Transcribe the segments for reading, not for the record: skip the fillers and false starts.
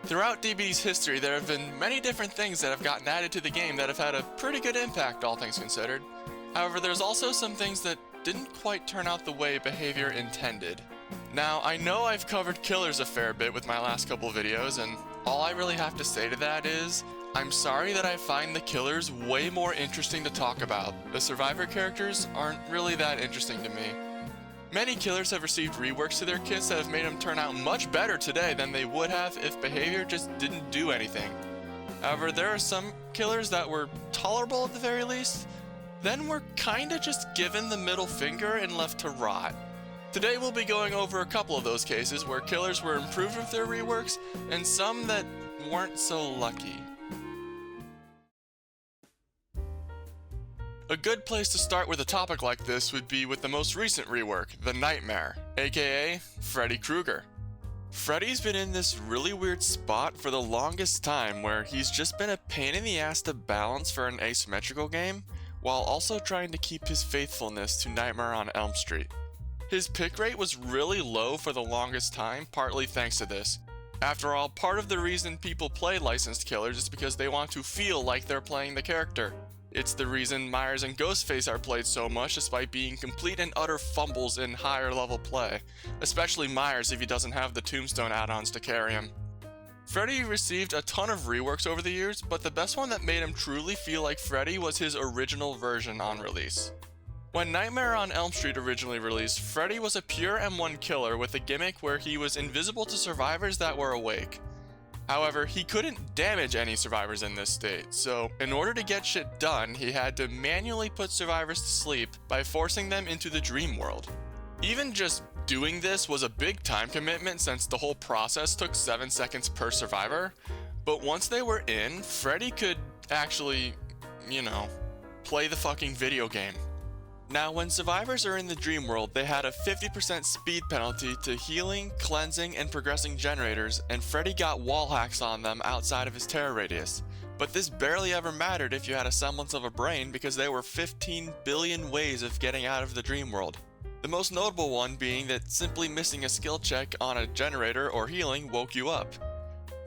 Throughout DBD's history, there have been many different things that have gotten added to the game that have had a pretty good impact, all things considered. However, there's also some things that didn't quite turn out the way behavior intended. Now, I know I've covered killers a fair bit with my last couple videos, and all I really have to say to that is, I'm sorry that I find the killers way more interesting to talk about. The survivor characters aren't really that interesting to me. Many killers have received reworks to their kits that have made them turn out much better today than they would have if behavior just didn't do anything. However, there are some killers that were tolerable at the very least, then were kinda just given the middle finger and left to rot. Today we'll be going over a couple of those cases where killers were improved with their reworks, and some that weren't so lucky. A good place to start with a topic like this would be with the most recent rework, the Nightmare, aka Freddy Krueger. Freddy's been in this really weird spot for the longest time where he's just been a pain in the ass to balance for an asymmetrical game, while also trying to keep his faithfulness to Nightmare on Elm Street. His pick rate was really low for the longest time, partly thanks to this. After all, part of the reason people play licensed killers is because they want to feel like they're playing the character. It's the reason Myers and Ghostface are played so much despite being complete and utter fumbles in higher level play, especially Myers if he doesn't have the Tombstone add-ons to carry him. Freddy received a ton of reworks over the years, but the best one that made him truly feel like Freddy was his original version on release. When Nightmare on Elm Street originally released, Freddy was a pure M1 killer with a gimmick where he was invisible to survivors that were awake. However, he couldn't damage any survivors in this state, so in order to get shit done, he had to manually put survivors to sleep by forcing them into the dream world. Even just doing this was a big time commitment since the whole process took 7 seconds per survivor, but once they were in, Freddy could actually, play the fucking video game. Now, when survivors are in the dream world, they had a 50% speed penalty to healing, cleansing, and progressing generators, and Freddy got wall hacks on them outside of his terror radius. But this barely ever mattered if you had a semblance of a brain because there were 15 billion ways of getting out of the dream world. The most notable one being that simply missing a skill check on a generator or healing woke you up.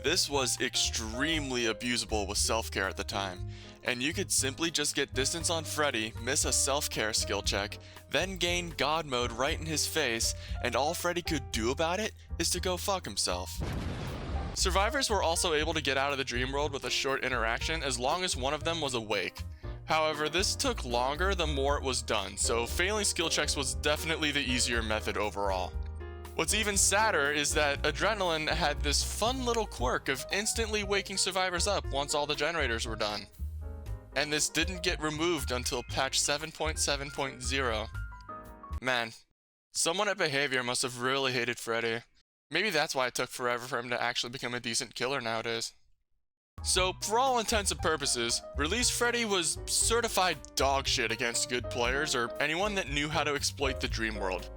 This was extremely abusable with self-care at the time, and you could simply just get distance on Freddy, miss a self-care skill check, then gain God mode right in his face, and all Freddy could do about it is to go fuck himself. Survivors were also able to get out of the dream world with a short interaction as long as one of them was awake. However, this took longer the more it was done, so failing skill checks was definitely the easier method overall. What's even sadder is that Adrenaline had this fun little quirk of instantly waking survivors up once all the generators were done. And this didn't get removed until patch 7.7.0. Man, someone at Behavior must have really hated Freddy. Maybe that's why it took forever for him to actually become a decent killer nowadays. So, for all intents and purposes, Release Freddy was certified dog shit against good players or anyone that knew how to exploit the dream world.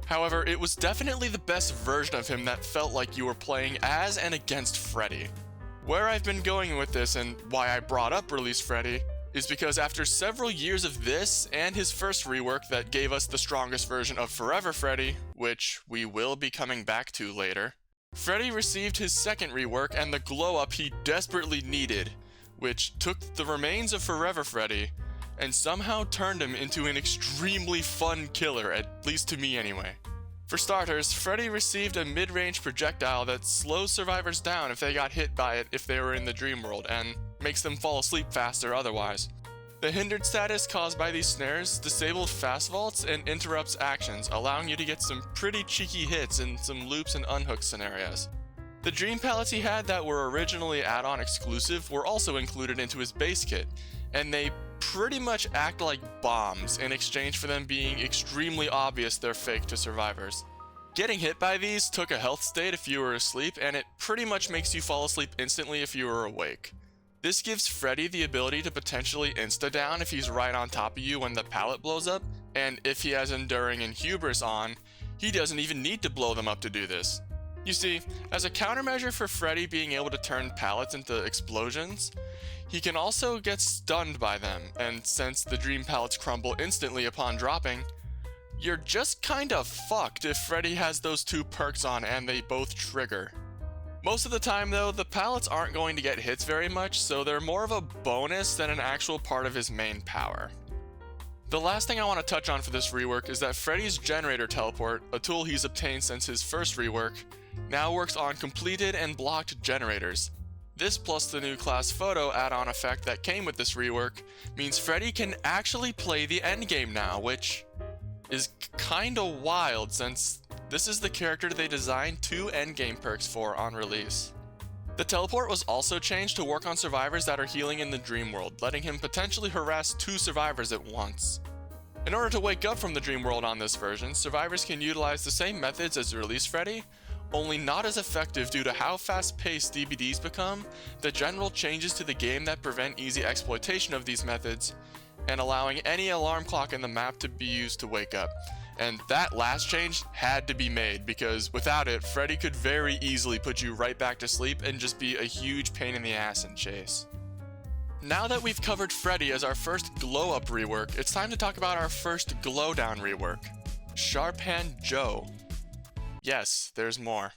However, it was definitely the best version of him that felt like you were playing as and against Freddy. Where I've been going with this and why I brought up Release Freddy is because after several years of this and his first rework that gave us the strongest version of Forever Freddy, which we will be coming back to later, Freddy received his second rework and the glow up he desperately needed, which took the remains of Forever Freddy and somehow turned him into an extremely fun killer, at least to me anyway. For starters, Freddy received a mid-range projectile that slows survivors down if they got hit by it if they were in the dream world, and makes them fall asleep faster otherwise. The hindered status caused by these snares disabled fast vaults and interrupts actions, allowing you to get some pretty cheeky hits in some loops and unhook scenarios. The dream pallets he had that were originally add-on exclusive were also included into his base kit, and they pretty much act like bombs in exchange for them being extremely obvious they're fake to survivors. Getting hit by these took a health state if you were asleep, and it pretty much makes you fall asleep instantly if you were awake. This gives Freddy the ability to potentially insta-down if he's right on top of you when the pallet blows up, and if he has Enduring and Hubris on, he doesn't even need to blow them up to do this. You see, as a countermeasure for Freddy being able to turn pallets into explosions, he can also get stunned by them, and since the dream pallets crumble instantly upon dropping, you're just kinda fucked if Freddy has those two perks on and they both trigger. Most of the time though, the pallets aren't going to get hits very much, so they're more of a bonus than an actual part of his main power. The last thing I want to touch on for this rework is that Freddy's generator teleport, a tool he's obtained since his first rework, now works on completed and blocked generators. This plus the new class photo add-on effect that came with this rework means Freddy can actually play the endgame now, which is kinda wild since this is the character they designed 2 endgame perks for on release. The teleport was also changed to work on survivors that are healing in the dream world, letting him potentially harass 2 survivors at once. In order to wake up from the dream world on this version, survivors can utilize the same methods as release Freddy, only not as effective due to how fast-paced DVDs become, the general changes to the game that prevent easy exploitation of these methods, and allowing any alarm clock in the map to be used to wake up. And that last change had to be made because without it, Freddy could very easily put you right back to sleep and just be a huge pain in the ass in chase. Now that we've covered Freddy as our first glow up rework, it's time to talk about our first glow down rework, Sharp Hand Joe. Yes, there's more.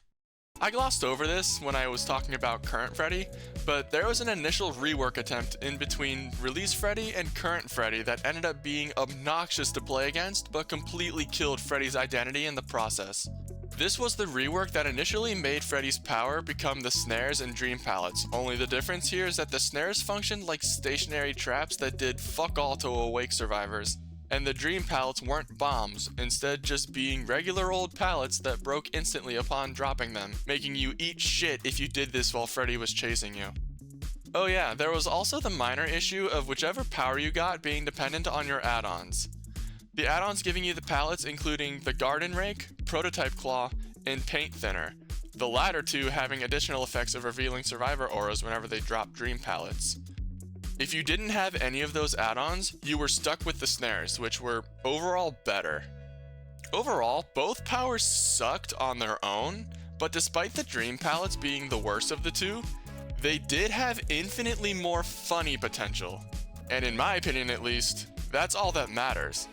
I glossed over this when I was talking about current Freddy, but there was an initial rework attempt in between release Freddy and current Freddy that ended up being obnoxious to play against, but completely killed Freddy's identity in the process. This was the rework that initially made Freddy's power become the snares and dream pallets, only the difference here is that the snares functioned like stationary traps that did fuck all to awake survivors. And the dream pallets weren't bombs, instead just being regular old pallets that broke instantly upon dropping them, making you eat shit if you did this while Freddy was chasing you. Oh yeah, there was also the minor issue of whichever power you got being dependent on your add-ons. The add-ons giving you the pallets including the Garden Rake, Prototype Claw, and Paint Thinner, the latter 2 having additional effects of revealing survivor auras whenever they drop dream pallets. If you didn't have any of those add-ons, you were stuck with the snares, which were overall better. Overall, both powers sucked on their own, but despite the dream pallets being the worst of the 2, they did have infinitely more funny potential. And in my opinion at least, that's all that matters.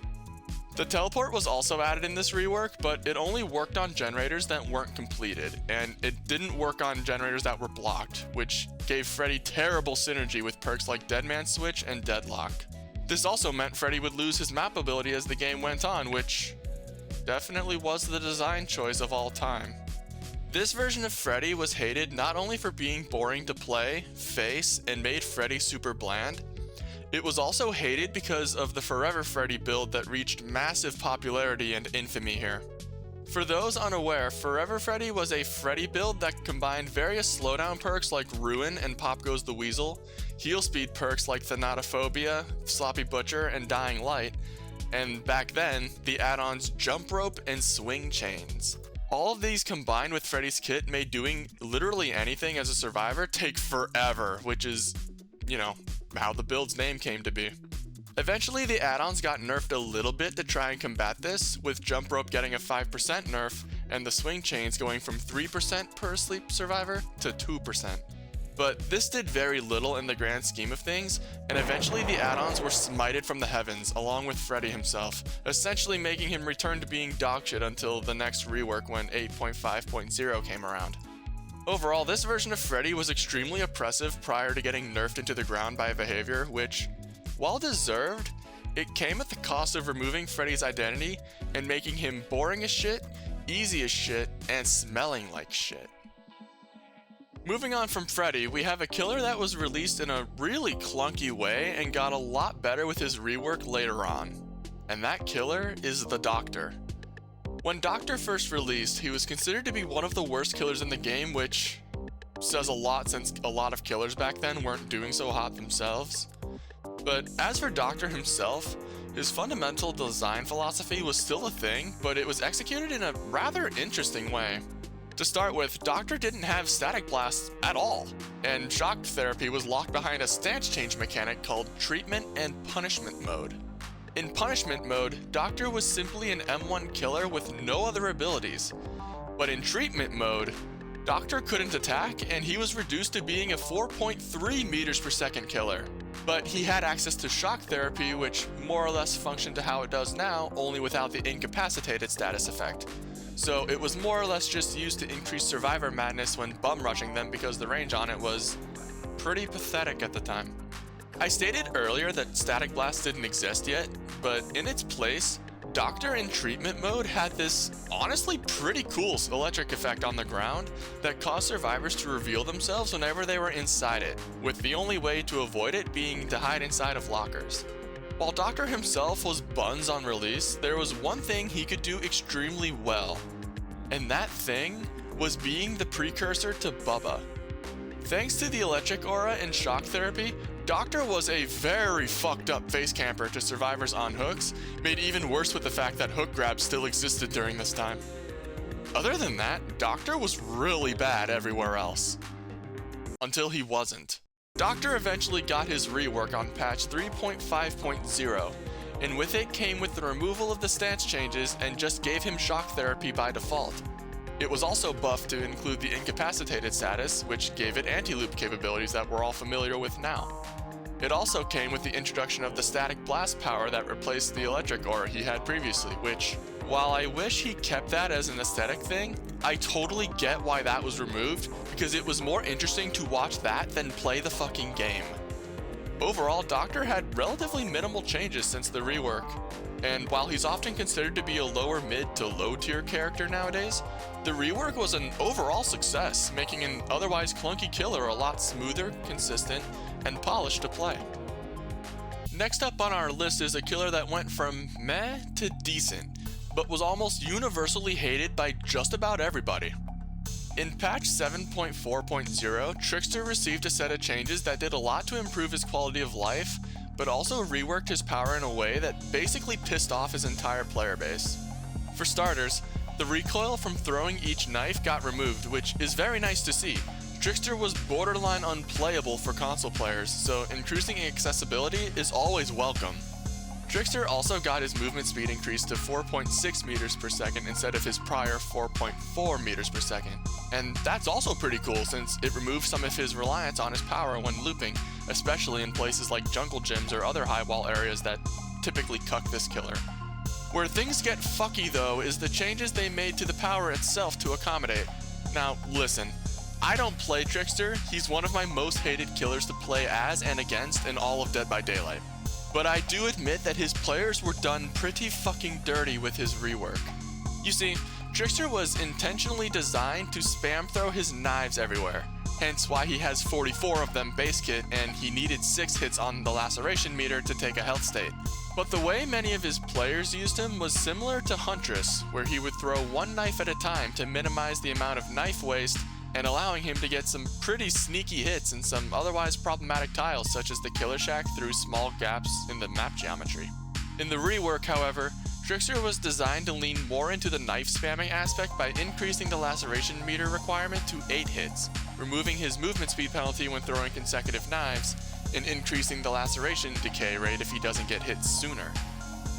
The teleport was also added in this rework, but it only worked on generators that weren't completed, and it didn't work on generators that were blocked, which gave Freddy terrible synergy with perks like Deadman Switch and Deadlock. This also meant Freddy would lose his map ability as the game went on, which definitely was the design choice of all time. This version of Freddy was hated not only for being boring to play, face, and made Freddy super bland, it was also hated because of the Forever Freddy build that reached massive popularity and infamy here. For those unaware, Forever Freddy was a Freddy build that combined various slowdown perks like Ruin and Pop Goes the Weasel, heal speed perks like Thanatophobia, Sloppy Butcher, and Dying Light, and back then, the add-ons Jump Rope and Swing Chains. All of these combined with Freddy's kit made doing literally anything as a survivor take forever, which is, how the build's name came to be. Eventually, the add-ons got nerfed a little bit to try and combat this, with Jump Rope getting a 5% nerf, and the Swing Chains going from 3% per sleep survivor to 2%. But this did very little in the grand scheme of things, and eventually the add-ons were smited from the heavens, along with Freddy himself, essentially making him return to being dogshit until the next rework when 8.5.0 came around. Overall, this version of Freddy was extremely oppressive prior to getting nerfed into the ground by a behavior which, while deserved, it came at the cost of removing Freddy's identity and making him boring as shit, easy as shit, and smelling like shit. Moving on from Freddy, we have a killer that was released in a really clunky way and got a lot better with his rework later on. And that killer is the Doctor. When Doctor first released, he was considered to be one of the worst killers in the game, which says a lot since a lot of killers back then weren't doing so hot themselves. But as for Doctor himself, his fundamental design philosophy was still a thing, but it was executed in a rather interesting way. To start with, Doctor didn't have static blasts at all, and shock therapy was locked behind a stance change mechanic called Treatment and Punishment Mode. In Punishment Mode, Doctor was simply an M1 killer with no other abilities, but in Treatment Mode, Doctor couldn't attack and he was reduced to being a 4.3 meters per second killer. But he had access to shock therapy, which more or less functioned to how it does now, only without the incapacitated status effect. so it was more or less just used to increase survivor madness when bum rushing them because the range on it was pretty pathetic at the time. I stated earlier that Static Blast didn't exist yet, but in its place, Doctor in treatment mode had this honestly pretty cool electric effect on the ground that caused survivors to reveal themselves whenever they were inside it, with the only way to avoid it being to hide inside of lockers. While Doctor himself was buns on release, there was one thing he could do extremely well, and that thing was being the precursor to Bubba. Thanks to the electric aura and shock therapy, Doctor was a very fucked up face camper to survivors on hooks, made even worse with the fact that hook grabs still existed during this time. Other than that, Doctor was really bad everywhere else. Until he wasn't. Doctor eventually got his rework on patch 3.5.0, and with it came with the removal of the stance changes and just gave him shock therapy by default. It was also buffed to include the incapacitated status, which gave it anti-loop capabilities that we're all familiar with now. It also came with the introduction of the static blast power that replaced the electric aura he had previously, which, while I wish he kept that as an aesthetic thing, I totally get why that was removed, because it was more interesting to watch that than play the fucking game. Overall, Doctor had relatively minimal changes since the rework, and while he's often considered to be a lower mid to low tier character nowadays, the rework was an overall success, making an otherwise clunky killer a lot smoother, consistent, and polished to play. Next up on our list is a killer that went from meh to decent, but was almost universally hated by just about everybody. In patch 7.4.0, Trickster received a set of changes that did a lot to improve his quality of life, but also reworked his power in a way that basically pissed off his entire player base. For starters, the recoil from throwing each knife got removed, which is very nice to see. Trickster was borderline unplayable for console players, so increasing accessibility is always welcome. Trickster also got his movement speed increased to 4.6 meters per second instead of his prior 4.4 meters per second. And that's also pretty cool since it removes some of his reliance on his power when looping, especially in places like jungle gyms or other high wall areas that typically cuck this killer. Where things get fucky though is the changes they made to the power itself to accommodate. Now listen, I don't play Trickster, he's one of my most hated killers to play as and against in all of Dead by Daylight. But I do admit that his players were done pretty fucking dirty with his rework. You see, Trickster was intentionally designed to spam throw his knives everywhere, hence why he has 44 of them base kit and he needed 6 hits on the laceration meter to take a health state. But the way many of his players used him was similar to Huntress, where he would throw one knife at a time to minimize the amount of knife waste and allowing him to get some pretty sneaky hits in some otherwise problematic tiles such as the Killer Shack through small gaps in the map geometry. In the rework, however, Trickster was designed to lean more into the knife spamming aspect by increasing the laceration meter requirement to 8 hits, removing his movement speed penalty when throwing consecutive knives, and increasing the laceration decay rate if he doesn't get hit sooner.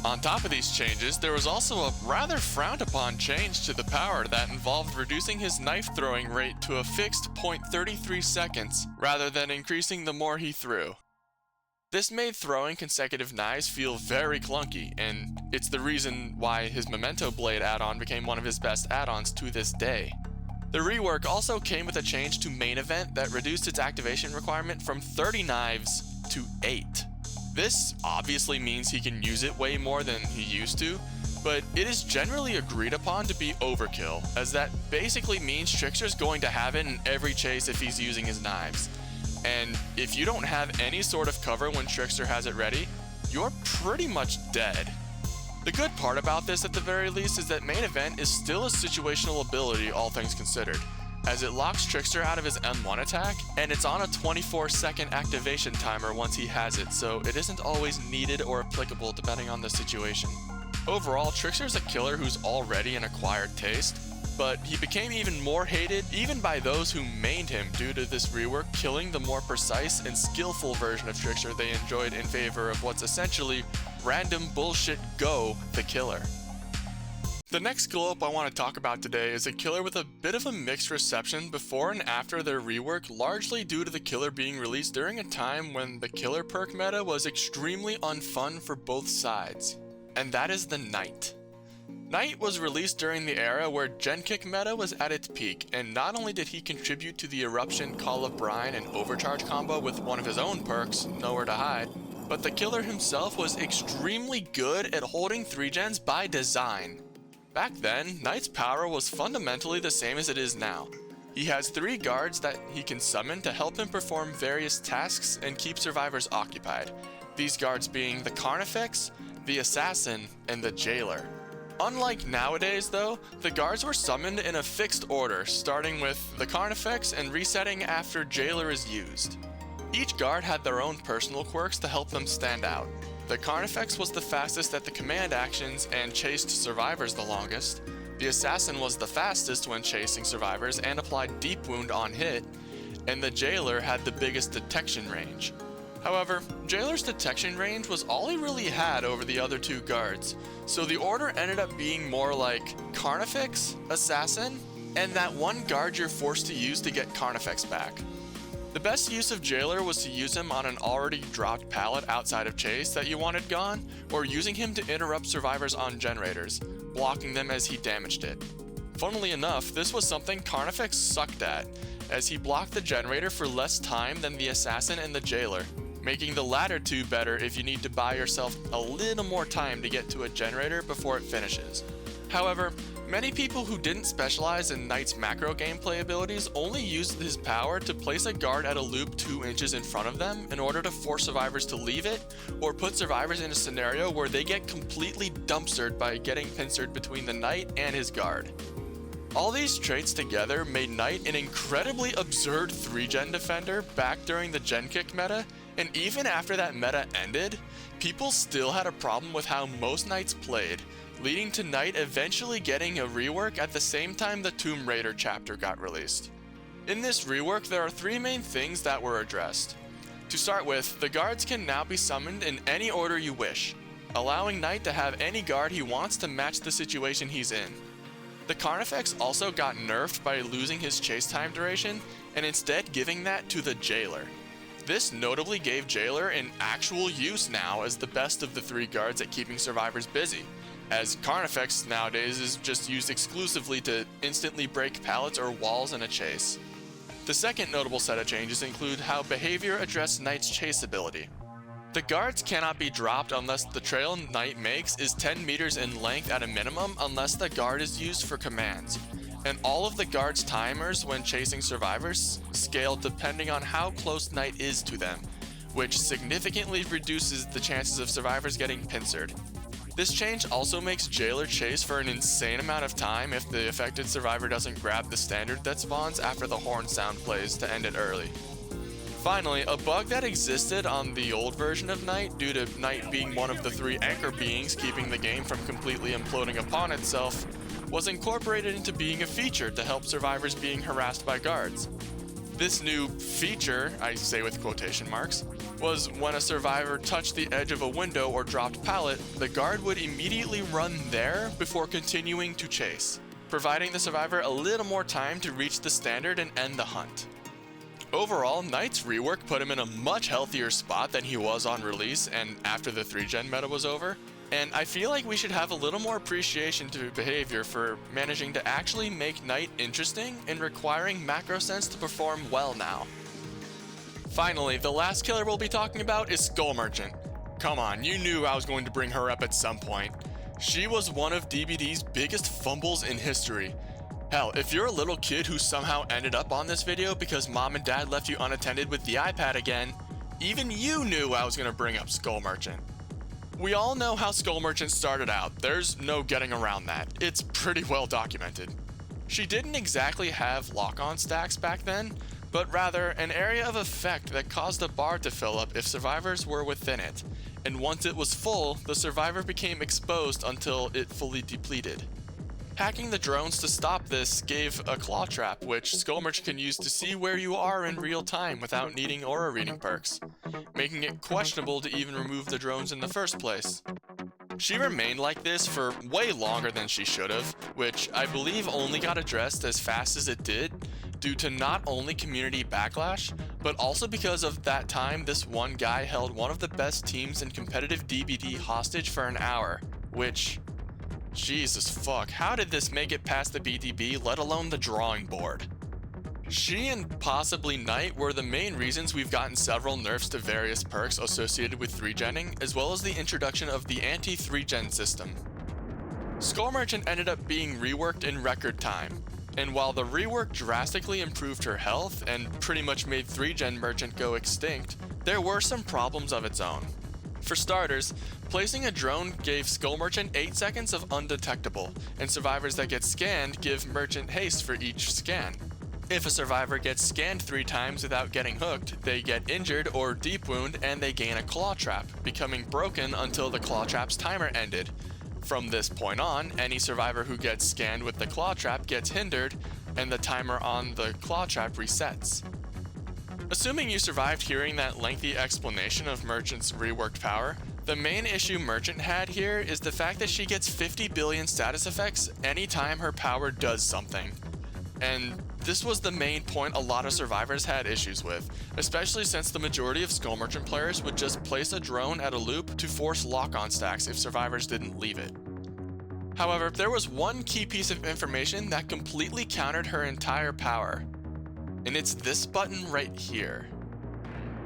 On top of these changes, there was also a rather frowned upon change to the power that involved reducing his knife throwing rate to a fixed 0.33 seconds rather than increasing the more he threw. This made throwing consecutive knives feel very clunky, and it's the reason why his Memento Blade add-on became one of his best add-ons to this day. The rework also came with a change to main event that reduced its activation requirement from 30 knives to 8. This obviously means he can use it way more than he used to, but it is generally agreed upon to be overkill, as that basically means Trickster's going to have it in every chase if he's using his knives. And if you don't have any sort of cover when Trickster has it ready, you're pretty much dead. The good part about this at the very least is that main event is still a situational ability all things considered, as it locks Trickster out of his M1 attack, and it's on a 24-second activation timer once he has it, so it isn't always needed or applicable depending on the situation. Overall, Trickster's a killer who's already an acquired taste, but he became even more hated even by those who mained him due to this rework killing the more precise and skillful version of Trickster they enjoyed in favor of what's essentially random bullshit Go the killer. The next glow up I want to talk about today is a killer with a bit of a mixed reception before and after their rework, largely due to the killer being released during a time when the killer perk meta was extremely unfun for both sides, and that is the Knight. Knight was released during the era where Genkick meta was at its peak, and not only did he contribute to the Eruption, Call of Brine, and Overcharge combo with one of his own perks, Nowhere to Hide, but the killer himself was extremely good at holding 3-gens by design. Back then, Knight's power was fundamentally the same as it is now. He has 3 guards that he can summon to help him perform various tasks and keep survivors occupied, these guards being the Carnifex, the Assassin, and the Jailer. Unlike nowadays though, the guards were summoned in a fixed order, starting with the Carnifex and resetting after Jailer is used. Each guard had their own personal quirks to help them stand out. The Carnifex was the fastest at the command actions and chased survivors the longest. The Assassin was the fastest when chasing survivors and applied deep wound on hit, and the Jailer had the biggest detection range. However, Jailer's detection range was all he really had over the other 2 guards, so the order ended up being more like Carnifex, Assassin, and that one guard you're forced to use to get Carnifex back. The best use of Jailer was to use him on an already dropped pallet outside of Chase that you wanted gone, or using him to interrupt survivors on generators, blocking them as he damaged it. Funnily enough, this was something Carnifex sucked at, as he blocked the generator for less time than the Assassin and the Jailer, making the latter 2 better if you need to buy yourself a little more time to get to a generator before it finishes. However, many people who didn't specialize in Knight's macro gameplay abilities only used his power to place a guard at a loop 2 inches in front of them in order to force survivors to leave it, or put survivors in a scenario where they get completely dumpstered by getting pincered between the Knight and his guard. All these traits together made Knight an incredibly absurd 3-gen defender back during the Genkick meta, and even after that meta ended, people still had a problem with how most Knights played, leading to Knight eventually getting a rework at the same time the Tomb Raider chapter got released. In this rework, there are 3 main things that were addressed. To start with, the guards can now be summoned in any order you wish, allowing Knight to have any guard he wants to match the situation he's in. The Carnifex also got nerfed by losing his chase time duration, and instead giving that to the Jailer. This notably gave Jailer an actual use now as the best of the 3 guards at keeping survivors busy, as Carnifex nowadays is just used exclusively to instantly break pallets or walls in a chase. The second notable set of changes include how behavior addressed Knight's chase ability. The guards cannot be dropped unless the trail Knight makes is 10 meters in length at a minimum unless the guard is used for commands, and all of the guard's timers when chasing survivors scale depending on how close Knight is to them, which significantly reduces the chances of survivors getting pincered. This change also makes Jailer chase for an insane amount of time if the affected survivor doesn't grab the standard that spawns after the horn sound plays to end it early. Finally, a bug that existed on the old version of Knight due to Knight being one of the 3 anchor beings keeping the game from completely imploding upon itself was incorporated into being a feature to help survivors being harassed by guards. This new feature, I say with quotation marks, was when a survivor touched the edge of a window or dropped pallet, the guard would immediately run there before continuing to chase, providing the survivor a little more time to reach the standard and end the hunt. Overall, Knight's rework put him in a much healthier spot than he was on release and after the 3-gen meta was over, and I feel like we should have a little more appreciation to behavior for managing to actually make Knight interesting and requiring macro sense to perform well now. Finally, the last killer we'll be talking about is Skull Merchant. Come on, you knew I was going to bring her up at some point. She was one of DBD's biggest fumbles in history. Hell, if you're a little kid who somehow ended up on this video because mom and dad left you unattended with the iPad again, even you knew I was going to bring up Skull Merchant. We all know how Skull Merchant started out, there's no getting around that, it's pretty well documented. She didn't exactly have lock-on stacks back then, but rather an area of effect that caused a bar to fill up if survivors were within it, and once it was full, the survivor became exposed until it fully depleted. Hacking the drones to stop this gave a claw trap, which Skull Merchant can use to see where you are in real time without needing aura reading perks, making it questionable to even remove the drones in the first place. She remained like this for way longer than she should have, which I believe only got addressed as fast as it did, due to not only community backlash, but also because of that time this one guy held one of the best teams in competitive DBD hostage for an hour, which Jesus fuck, how did this make it past the BTB, let alone the drawing board? She and possibly Knight were the main reasons we've gotten several nerfs to various perks associated with 3-genning, as well as the introduction of the anti-3-gen system. Skull Merchant ended up being reworked in record time, and while the rework drastically improved her health and pretty much made 3-gen Merchant go extinct, there were some problems of its own. For starters, placing a drone gave Skull Merchant 8 seconds of undetectable, and survivors that get scanned give Merchant haste for each scan. If a survivor gets scanned 3 times without getting hooked, they get injured or deep wound and they gain a claw trap, becoming broken until the claw trap's timer ended. From this point on, any survivor who gets scanned with the claw trap gets hindered, and the timer on the claw trap resets. Assuming you survived hearing that lengthy explanation of Merchant's reworked power, the main issue Merchant had here is the fact that she gets 50 billion status effects anytime her power does something. And this was the main point a lot of survivors had issues with, especially since the majority of Skull Merchant players would just place a drone at a loop to force lock-on stacks if survivors didn't leave it. However, there was one key piece of information that completely countered her entire power, and it's this button right here.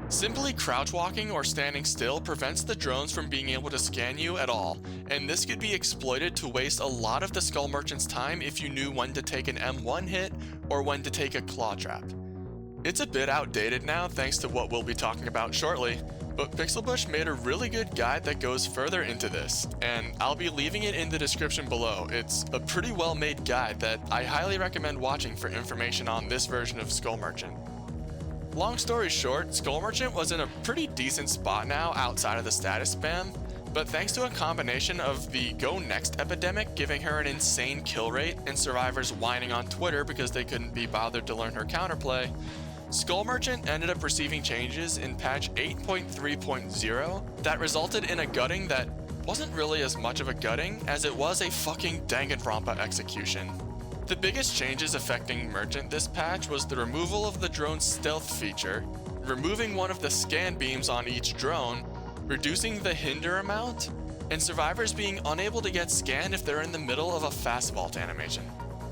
Simply crouch walking or standing still prevents the drones from being able to scan you at all, and this could be exploited to waste a lot of the Skull Merchant's time if you knew when to take an M1 hit or when to take a claw trap. It's a bit outdated now thanks to what we'll be talking about shortly, but Pixelbush made a really good guide that goes further into this, and I'll be leaving it in the description below. It's a pretty well made guide that I highly recommend watching for information on this version of Skull Merchant. Long story short, Skull Merchant was in a pretty decent spot now outside of the status spam, but thanks to a combination of the Go Next epidemic giving her an insane kill rate and survivors whining on Twitter because they couldn't be bothered to learn her counterplay, Skull Merchant ended up receiving changes in patch 8.3.0 that resulted in a gutting that wasn't really as much of a gutting as it was a fucking Danganronpa execution. The biggest changes affecting Merchant this patch was the removal of the drone's stealth feature, removing one of the scan beams on each drone, reducing the hinder amount, and survivors being unable to get scanned if they're in the middle of a fast vault animation.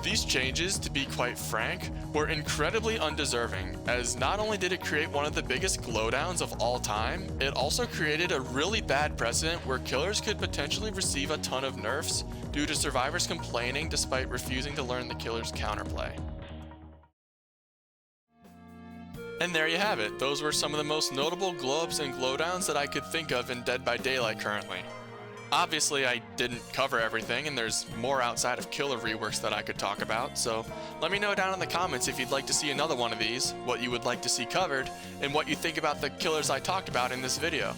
These changes, to be quite frank, were incredibly undeserving, as not only did it create one of the biggest glowdowns of all time, it also created a really bad precedent where killers could potentially receive a ton of nerfs due to survivors complaining despite refusing to learn the killer's counterplay. And there you have it, those were some of the most notable glow-ups and glowdowns that I could think of in Dead by Daylight currently. Obviously, I didn't cover everything, and there's more outside of killer reworks that I could talk about, so let me know down in the comments if you'd like to see another one of these, what you would like to see covered, and what you think about the killers I talked about in this video.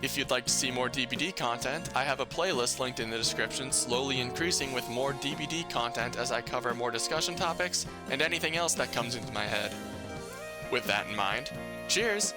If you'd like to see more DBD content, I have a playlist linked in the description slowly increasing with more DBD content as I cover more discussion topics and anything else that comes into my head. With that in mind, cheers!